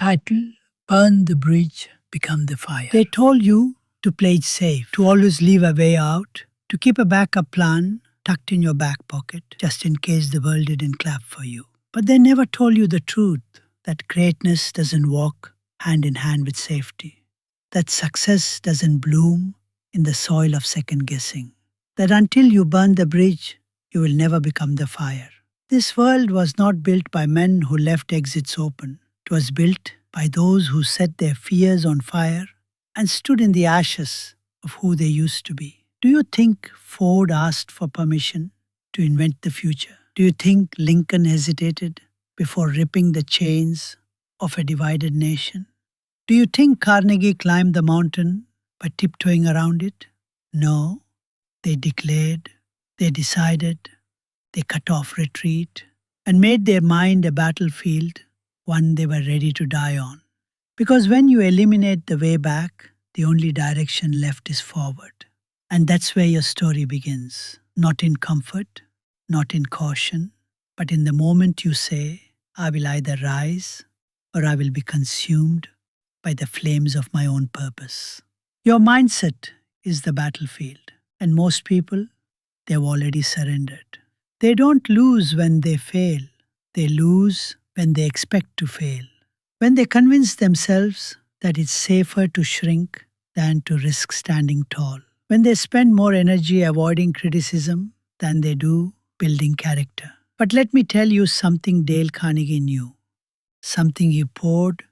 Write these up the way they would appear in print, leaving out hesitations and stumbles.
Title: Burn the Bridge, Become the Fire. They told you to play it safe, to always leave a way out, to keep a backup plan tucked in your back pocket, just in case the world didn't clap for you. But they never told you the truth, that greatness doesn't walk hand in hand with safety, that success doesn't bloom in the soil of second guessing, that until you burn the bridge, you will never become the fire. This world was not built by men who left exits open. It was built by those who set their fears on fire and stood in the ashes of who they used to be. Do you think Ford asked for permission to invent the future? Do you think Lincoln hesitated before ripping the chains of a divided nation? Do you think Carnegie climbed the mountain by tiptoeing around it? No, they declared, they decided, they cut off retreat and made their mind a battlefield, one they were ready to die on. Because when you eliminate the way back, the only direction left is forward. And that's where your story begins. Not in comfort, not in caution, but in the moment you say, I will either rise or I will be consumed by the flames of my own purpose. Your mindset is the battlefield, and most people, they've already surrendered. They don't lose when they fail. They lose when they expect to fail. When they convince themselves that it's safer to shrink than to risk standing tall. When they spend more energy avoiding criticism than they do building character. But let me tell you something Dale Carnegie knew. Something he poured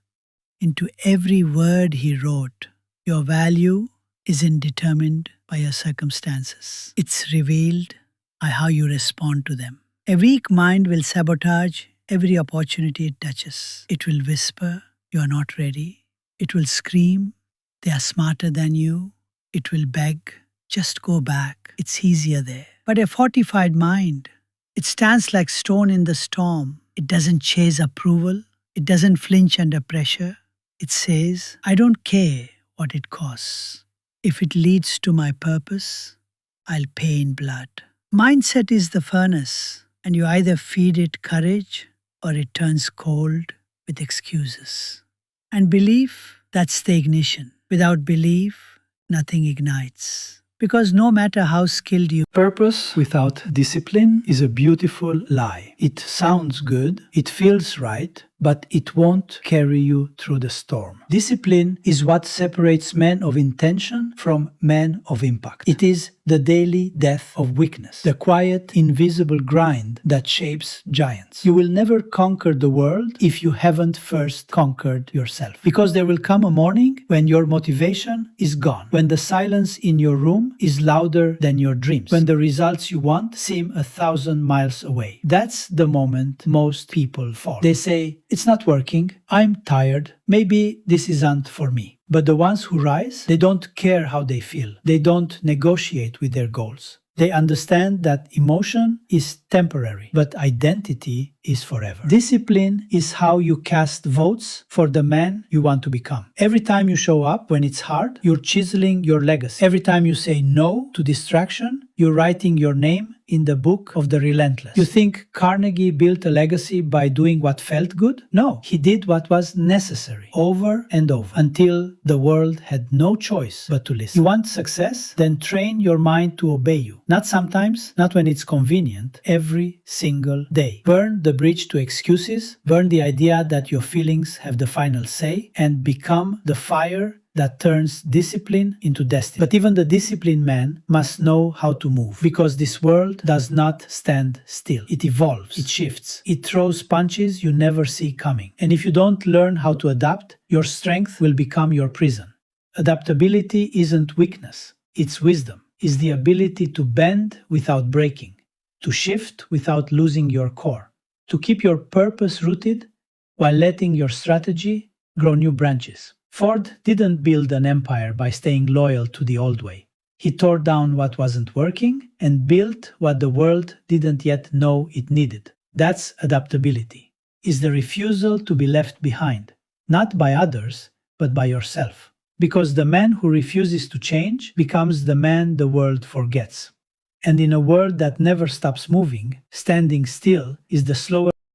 into every word he wrote. Your value isn't determined by your circumstances. It's revealed by how you respond to them. A weak mind will sabotage every opportunity it touches. It will whisper, you are not ready. It will scream, they are smarter than you. It will beg, just go back. It's easier there. But a fortified mind, it stands like stone in the storm. It doesn't chase approval. It doesn't flinch under pressure. It says, I don't care what it costs. If it leads to my purpose, I'll pay in blood. Mindset is the furnace, and you either feed it courage or it turns cold with excuses. And belief, that's the ignition. Without belief, nothing ignites. Because no matter how skilled you Purpose without discipline is a beautiful lie. It sounds good, it feels right, but it won't carry you through the storm. Discipline is what separates men of intention from men of impact. It is the daily death of weakness, the quiet, invisible grind that shapes giants. You will never conquer the world if you haven't first conquered yourself. Because there will come a morning when your motivation is gone, when the silence in your room is louder than your dreams, when the results you want seem 1,000 miles away. That's the moment most people fall. They say, it's not working, I'm tired, maybe this isn't for me. But the ones who rise, they don't care how they feel. They don't negotiate with their goals. They understand that emotion is temporary, but identity is forever. Discipline is how you cast votes for the man you want to become. Every time you show up when it's hard, you're chiseling your legacy. Every time you say no to distraction, you're writing your name in the book of the relentless. You think Carnegie built a legacy by doing what felt good? No, he did what was necessary over and over until the world had no choice but to listen. You want success? Then train your mind to obey you. Not sometimes, not when it's convenient, every single day. Burn the bridge to excuses, burn the idea that your feelings have the final say, and become the fire that turns discipline into destiny. But even the disciplined man must know how to move, because this world does not stand still. It evolves, it shifts, it throws punches you never see coming. And if you don't learn how to adapt, your strength will become your prison. Adaptability isn't weakness, it's wisdom. It's the ability to bend without breaking, to shift without losing your core, to keep your purpose rooted while letting your strategy grow new branches. Ford didn't build an empire by staying loyal to the old way. He tore down what wasn't working and built what the world didn't yet know it needed. That's adaptability. It's the refusal to be left behind, not by others, but by yourself. Because the man who refuses to change becomes the man the world forgets. And in a world that never stops moving, standing still is the slowest